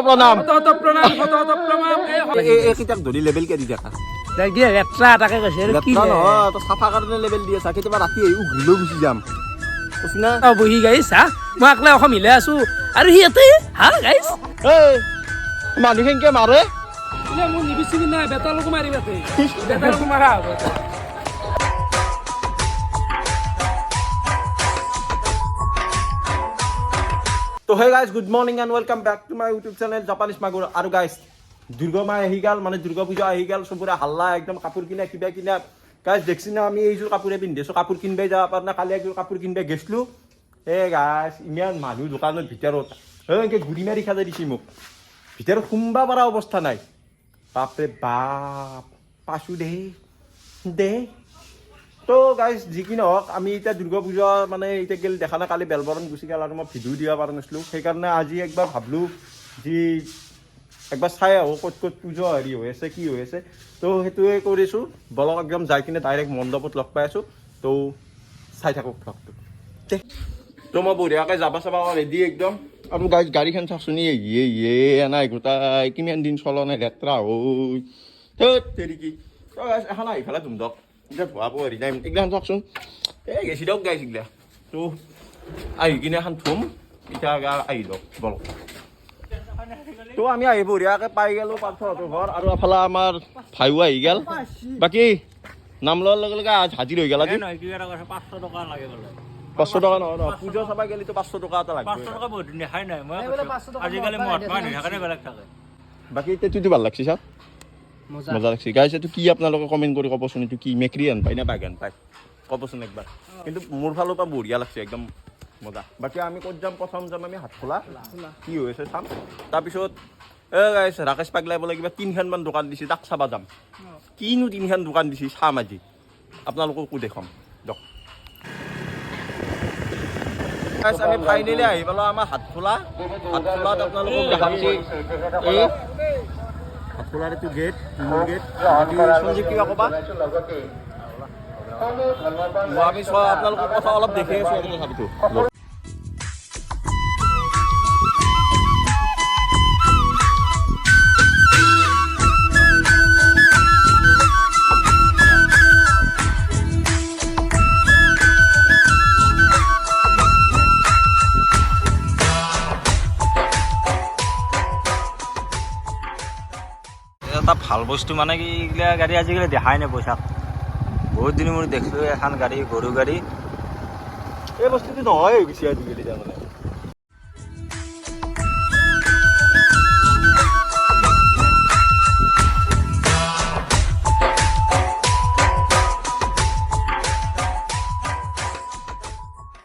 প্ৰণাম কিতাক ধৰি লেবেল কে দি দেখা তাকে কৈছে চাফা কাৰণে লেবেল দি আছা কেতিয়াবা ৰাতি আহি উঘিলেও গুচি যাম কৈছি না বহি গাইছ হা মই আকলে অসম মিলাই আছো আৰু সিহঁতে হা গাইছ মানুহ কেনেকে মাৰে মোৰ নিবিচিবি নাই বেতালকো মাৰিবাতে বেতালকো মাৰা হ'ব তো হে guys good morning and welcome back to my YouTube channel Japanese মাগুৰ আৰু গাইজ দুৰ্গা মা আহি গ'ল মানে দুৰ্গা পূজা আহি গ'ল চবৰে হাল্লা একদম কাপোৰ কিনা কিবা কিনা গাইজ দেখছি না আমি এইযোৰ কাপোৰে পিন্ধি আছোঁ কাপোৰ কিনবাই যাব পাৰ না কালি একযোৰ কাপোৰ কিনবাই গৈছিলোঁ গাইজ ইমান মানুহ দোকানৰ ভিতৰত এনেকৈ ঘূৰি মাৰি খাজাই দিছে মোক ভিতৰত সোমবা পৰা অৱস্থা নাই বাপৰে বাপ পাছোঁ দে তো গাইজ যি কি নহওক আমি এতিয়া দুৰ্গা পূজা মানে এতিয়া গেল দেখা নাই কালি বেলবৰণ গুচি গ'ল আৰু মই ভিডিঅ' দিব পৰা নাছিলোঁ সেইকাৰণে আজি একবাৰ ভাবলোঁ যি একবাৰ চাই আহোঁ ক'ত পূজা হেৰি হৈ আছে কি হৈ আছে তো সেইটোৱে কৰিছোঁ বলক একদম যাই কিনে ডাইৰেক্ট মণ্ডপত লগ পাই আছোঁ তো চাই থাকক ভ্লগটো তো মই বঢ়িয়াকৈ যাব চাবা ৰেডি একদম আৰু গাইজ গাড়ীখন চাচোন নাই গোটাই কিমান দিন চলা নাই লেতেৰা হৈ তেৰি কি গাইজ এখন আহি পেলাই ধুম দক এতিয়া ভুৱা হেৰি নাই এইগিলাখান চাওকচোন গেছি দিয়ক গাইছ এইগিলা তো আহি কিনে এখন থ'ম এতিয়া আহি দিয়ক বলক তো আমি আহি বঢ়িয়াকৈ পাই গ'লোঁ পাৰ্থহঁতৰ ঘৰ আৰু এফালে আমাৰ ভাইও আহি গ'ল বাকী নাম লোৱাৰ লগে লগে হাজিৰ হৈ গ'ল আজি 500 টকা লাগে বোলে 500 টকা নহয় পূজা চাবা গ'লেতো 500 টকা এটা লাগবে 500 টকা বহুত দেখাই নাই মই আজিকালি মহাত্মা নিথাকে বেলেগ থাকে বাকী এতিয়া ভাল লাগছে ছাৰ মজা লাগছে গাইছ এইটো কি আপোনালোকে কমেণ্ট কৰি ক'বচোন এইটো কি মেকৰি আন পায় নে বাগান পায় ক'বচোন একবাৰ কিন্তু মোৰ ফালৰ পৰা বঢ়িয়া লাগছে একদম মজা বাকী আমি ক'ত যাম প্ৰথম যাম আমি হাতখোলা কি হৈ আছে চাম তাৰপিছত গাইছ ৰাকেশ পাগলাই বোলে কিবা 3খানমান দোকান দিছে তাক চাবা যাম কিনো 3খান দোকান দিছে চাম আজি আপোনালোককো দেখাম দিয়ক গাইছ আমি ফাইনেলি আহি পালোঁ আমাৰ হাতখোলাত আপোনালোকক দেখাইছে এই হাতখোলাৰ এইটো গেট মোৰ গেট সঞ্জীৱ কিবা ক'বা আমি আপোনালোকৰ কথা অলপ দেখি আছোঁ তথাপিতো এটা ভাল বস্তু মানে কি এইগিলা গাড়ী আজিকালি দেখাই নাই পইচা বহুত দিন মোৰ দেখিলোঁ এখন গাড়ী গৰু গাড়ী এই বস্তুটো নহয় হৈ গৈছে আজিকালি তাৰমানে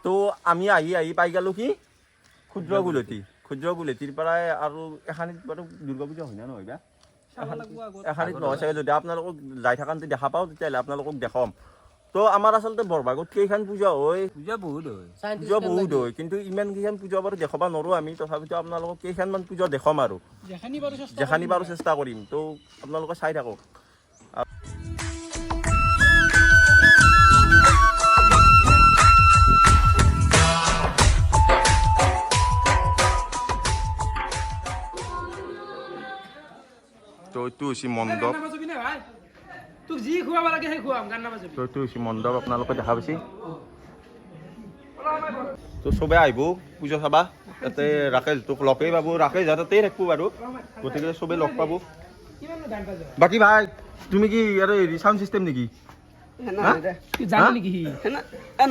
তো আমি আহি পাই গ'লোঁ কি ক্ষুদ্ৰ গুলতিৰ পৰাই আৰু এখানিত বাৰু দুৰ্গা পূজা হয় না নহয় বা এখানিত নহয় চাগে যদি আপোনালোকক যাই থাকান্তে দেখা পাওঁ তেতিয়াহ'লে আপোনালোকক দেখাম তো আমাৰ আচলতে বৰভাগত কেইখন পূজা হয় পূজা বহুত হয় কিন্তু ইমান কেইখন পূজা বাৰু দেখাব নোৱাৰোঁ আমি তথাপিতো আপোনালোকক কেইখনমান পূজা দেখাম আৰু যেখানি বাৰু চেষ্টা কৰিম তো আপোনালোকে চাই থাকক তো এইটো হৈছে মণ্ডপ তোক যি খুৱাব লাগে সেই খুৱাম গান নাবাজিবি তো এইটো হৈছে মণ্ডপ আপোনালোকে দেখা পাইছে তো চবে আহিব পূজা চাবা তাতে ৰাকেশ তোক লগেই পাব ৰাকেশ তাতেই থাকিব বাৰু গতিকে চবেই লগ পাব বাকী ভাই তুমি কি আৰু হেৰি চাউণ্ড চিষ্টেম নেকি জানো নেকি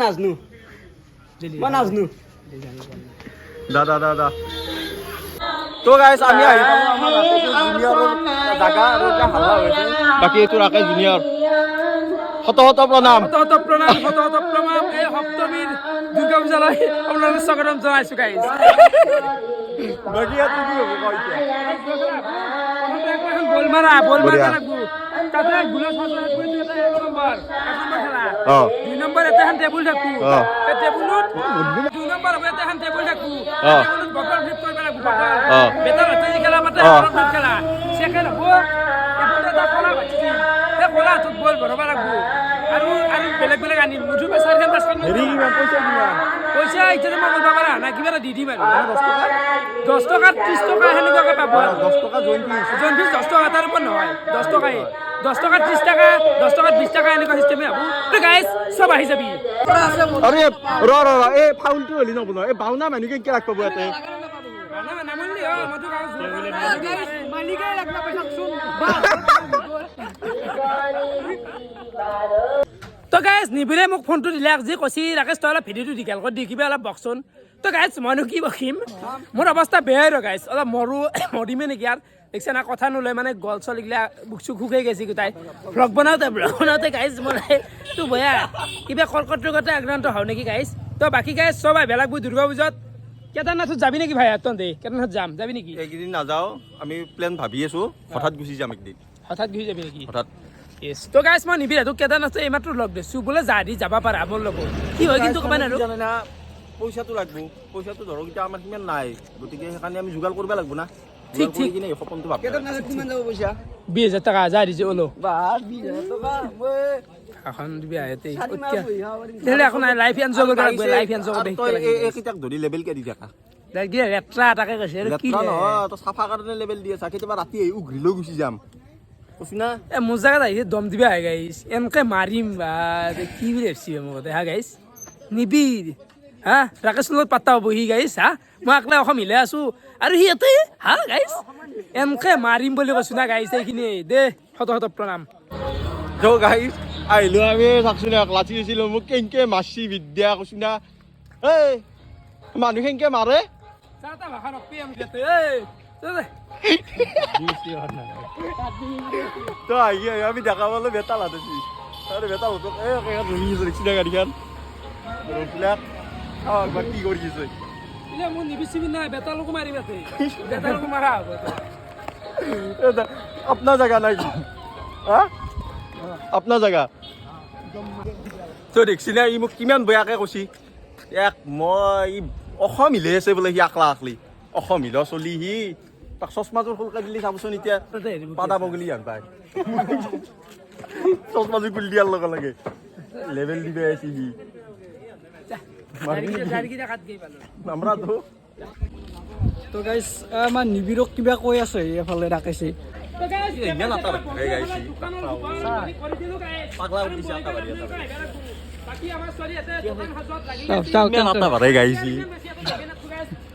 নাজনো মই নাজনো দা তো গাইছ আমি আহি পালোঁ আমাৰ জুনিয়ৰৰ জাগা আৰু এতিয়া হাল্লা হৈছে বাকী এইটো ৰাকেশ জুনিয়ৰ শত প্ৰণাম এই সপ্তমীৰ দুৰ্গা পূজালৈ আপোনালোকক স্বাগতম জনাইছোঁ গাইছ বাকী ইয়াত কি হ'ব কয় এতিয়া বল মাৰা লাগবো তাতে গুলাছ মাছৰ এক নম্বৰ খেলা 2 নম্বৰ এটা টেবুল থাকবো এই টেবুলত 2 নম্বৰ হ'ব এটা টেবুল থাকবো টেবুলত বটল ফ্লিপ কৰিব লাগবো বেটা ৰাতি খেলা মাতে বটল খেলা সেকেন্ড হ'ব এটা খেলা বাকি এই খেলা তোক বল ভৰাব লাগবো আৰু বেলেগ আনি মুঠু 4 ঘণ্টা হেৰি কিমান পইচা কিমান পইচা এতিয়া মই কৰিব পাৰা না কিবা এটা দি দিম আৰু 10 টকা 30 টকা সেনেকুৱাকে পাব 10 টকা জইন ফিজ জইন ফিজ 10 টকা তাৰ ওপৰত নহয় 10 টকাই 10 টকা 30 টকা 10 টকা 20 টকা এনেকুৱা চিষ্টেমে হ'ব তো গাইজ চব আহি যাবি আৰে এ ফাউলটো হলি নব ন এ বাউনা মানুহ কি ৰাখ পাব ইয়াতে নামলি মধু মালিকে লাগনা পইচা শুন তো গাইজ নিবিলে মোক ফোনটো দিলে যি কৈছি ৰাকেশ তই অলপ ভিডিঅ'টো দীঘল কৰি দি কিবা অলপ বকচোন তো গাইজ মইনো কি বকিম মোৰ অৱস্থা বেয়াই ৰ গাইজ অলপ মৰিমে নেকি আৰু দেখছে না কথা নলয় মানে গল চল এইগিলা বুক চুক শুকাই গৈছে গোটাই ভ্লগ বনাওঁতে গাইজ মানে তো বয়া কিবা কৰ্কট ৰোগতে আক্ৰান্ত হওঁ নেকি গাইজ তো বাকী গাইজ চব আহিব লাগব দুৰ্গা পূজাত কেদাৰনাথত যাবি নেকি ভাই তহঁতে কেদাৰনাথত যাবি নেকি এইকেইদিন নাযাওঁ আমি প্লেন ভাবি আছো হঠাৎ গুচি যাম একদিন হঠাৎ গুচি যাবি নেকি হঠাৎ ইয়েছ তো গাইজ মই নিবিৰা তোক কেদাৰনাথ এইমাত্ৰ লগ দিছোঁ বোলে যাদি যাব পাৰা মোৰ লগত কি হয় কিন্তু ক'বা নোৱাৰো জানে না পইচাটো লাগব পইচাটো ধৰক এতিয়া আমাৰ সিমান নাই গতিকে সেইকাৰণে আমি যোগাৰ কৰিব লাগব না ঠিক ঠিক কিনে এই সপোনটো ভাব কেদাৰনাথত কিমান যাব পইচা 20,000 টকা যা দিছে ওলো বা 20,000 টকা মই এখন দিবি আহেতে চাৰি মাহ বহি খাব পাৰিম। তেলে এখন লাইফ এনজয় কৰিব লাগিব লাইফ এনজয় কৰিব তই লাগিব এইকেইটাক ধৰি লেবেল কে দি থাকা কি ৰেট্ৰা তাকে কৈছে আৰু কি লেত্ৰা নহয় তই চাফা কাৰণে লেবেল দি আছা কেতিয়াবা ৰাতি আহি উঘৰি লৈ গুচি যাম কৈছো না এ মোৰ জাগাত আহিছে দম দিবা আহে গাইছ এনেকে মাৰিম বা কি বুলি ভাবছি মোৰ কথা হা গাইছ নিবি হা ৰাকেশৰ লগত পাতা হ'ব সি গাইছ হা মই আকলে অসম মিলাই আছো আৰু সিহঁতে হা গাইছ এনেকে মাৰিম বুলি কৈছো না গাইছ এইখিনি দে শত প্ৰণাম ত গাইছ আহিলো আমি চাকচোন লাচি হৈছিলো মোক কেনেকে মাছি বিদ্যা কৈছো না এই মানুহ কেনেকে মাৰে চাটা ভাষা নকবি তো আহি আমি দেখা পালো বেতাল হাতছি আৰু বেতাল হতক ৰিক্সি গাড়ীখন ৰখিলাক বা কি কৰি আছে মোৰ নিবিচিবি নাই বেতালকো মাৰিম ইয়াতে বেতালকো মাৰা হ'ব अपना जगह নাই अपना जगह তই দেখছি না ই মোক কিমান বেয়াকে কৈছি এক মই অসম হিলে আছে বোলে সি আকলা আকলি অসম হিল চলি সি তাক চশমাযোৰ খুলকে দিলি চাবচোন এতিয়া পাদা বগলি হান পায় চশমাযোৰ খুলি দিয়াৰ লগে লগে লেভেল দিবে আছে সি আমৰাতো তো গাইছ আমাৰ নিবিৰক কিবা কৈ আছে এফালে ৰাকেছে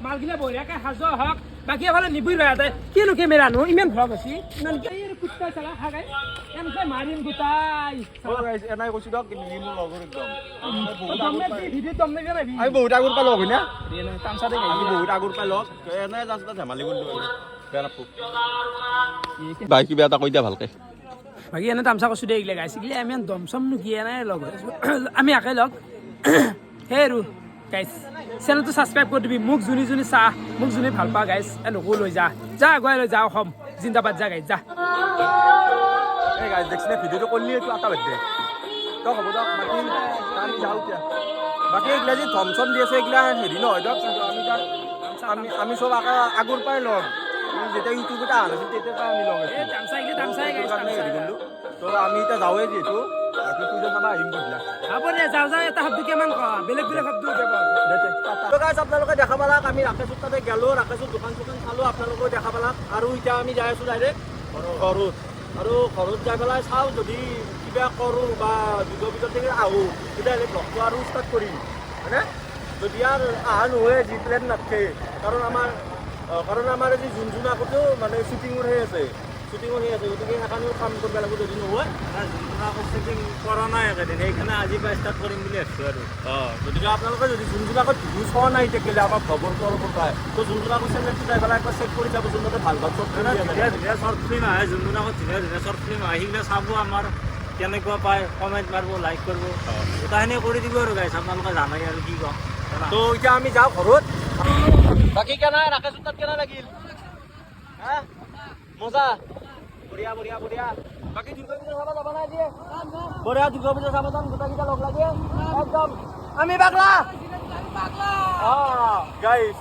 মালগিলা বঢ়িয়াকে সাজো হওক বাকী এফালে নিবিৰ ভাইয়াতে কিনো কেমেৰানো ইমান ভ্লগ আছে ইমান কুত্তা চালা খাগাই এনেকে মাৰিম গোটাই এনাই কৈছো দক মোৰ লগৰ একদম আমি আমি বহুত আগৰ পৰা লগ হয় না তামচাতে আমি বহুত আগৰ পৰা লগ এনাই জাষ্ট ধেমালি কৰিলো বেয়া নাপাব বাই কিবা এটা কৈ দিয়া ভালকে বাকী এনে তামচা কৈছো দে এইগিলা গাইছে গিলে আমি দম চম নুকি এনাই লগ আমি একে লগ হে আৰু গাইছ চেনেলটো ছাবস্ক্ৰাইব কৰি দিবি মোক যোনে চাহ মোক যোনে ভাল পা গাইছ এনেকো লৈ যা আগুৱাই লৈ যা অসম জিন্দাবাদ যা গাইছ যা এই গাইছ দেখছ না ভিডিঅ'টো করলি একটু আটা বাদ দে তো হ'ব দক বাকি আমি যাও এতিয়া বাকি এইগিলা যে থমথম দি আছে এইগিলা হেৰি নহয় দক আমি চব আগৰ পৰাই লগ যেতিয়া ইউটিউবত অহা নাছিল তেতিয়াৰ পৰা আমি লগ আছো তামচাই গাইছ হেৰি কৰিলো তো আমি এতিয়া যাওঁৱে যিহেতু বাকী পূজা চাবা আহিম বদলা হ'ব দে যাওঁ এটা শব্দ কিমান কওঁ বেলেগ শব্দ তো গাইছ আপোনালোকে দেখা পালাক আমি ৰাকেশৰ তাতে গেলো ৰাকেশৰ দোকান চোকান চালো আপোনালোকেও দেখা পালাক আৰু এতিয়া আমি যাই আছো ডাইৰেক্ট ঘৰত আৰু ঘৰত যাই পেলাই চাওঁ যদি কিবা কৰোঁ বা দুৰ্গা পূজাৰ থেকে আহোঁ তেতিয়াহ'লে ব্লগটো আৰু ষ্টাৰ্ট কৰিম হয়নে যদি আৰু অহা নহয় যি প্লেন নাথাকে কাৰণ আমাৰ আজি যোন আগতেও মানে শ্বুটিঙৰ হৈ আছে গতিকে সেইকাৰণেও কাম কৰিব লাগিব যদি নহয় শ্বুটিং কৰা নাই একেদিন সেইকাৰণে আজি পৰা ষ্টাৰ্ট কৰিম বুলি ভাবিছোঁ আৰু গতিকে আপোনালোকে যদি যোনজন আগত ভিডিঅ' চোৱা নাই তেতিয়াহ'লে আমাৰ খবৰ তৰফৰ পৰাই তো যোনজন আগত চেনেলটো যাই পেলাই একবাৰ চেক কৰি যাব যোনটো ভাল ভাল চব ধুনীয়া শ্বৰ্ট ফিল্ম আহে যোনবিলাকত ধুনীয়া শ্বৰ্ট ফিল্ম আহে সেইবিলাক চাব আমাৰ কেনেকুৱা পায় কমেণ্ট মাৰিব লাইক কৰিব গোটাখিনি কৰি দিব আৰু গাইছ আপোনালোকে জানাই আৰু কি কওঁ তো এতিয়া আমি যাওঁ ঘৰত বাকী কেনে ৰাকেশৰ তাত কেনে লাগিল হা মজা বঢ়িয়া বাকী দুৰ্গা পূজা চাব যাবা নাই দিয়ে বঢ়িয়া দুৰ্গা পূজা চাব যাম গোটেইকেইটা লগ লাগি একদম আমি পাগলা গাইছ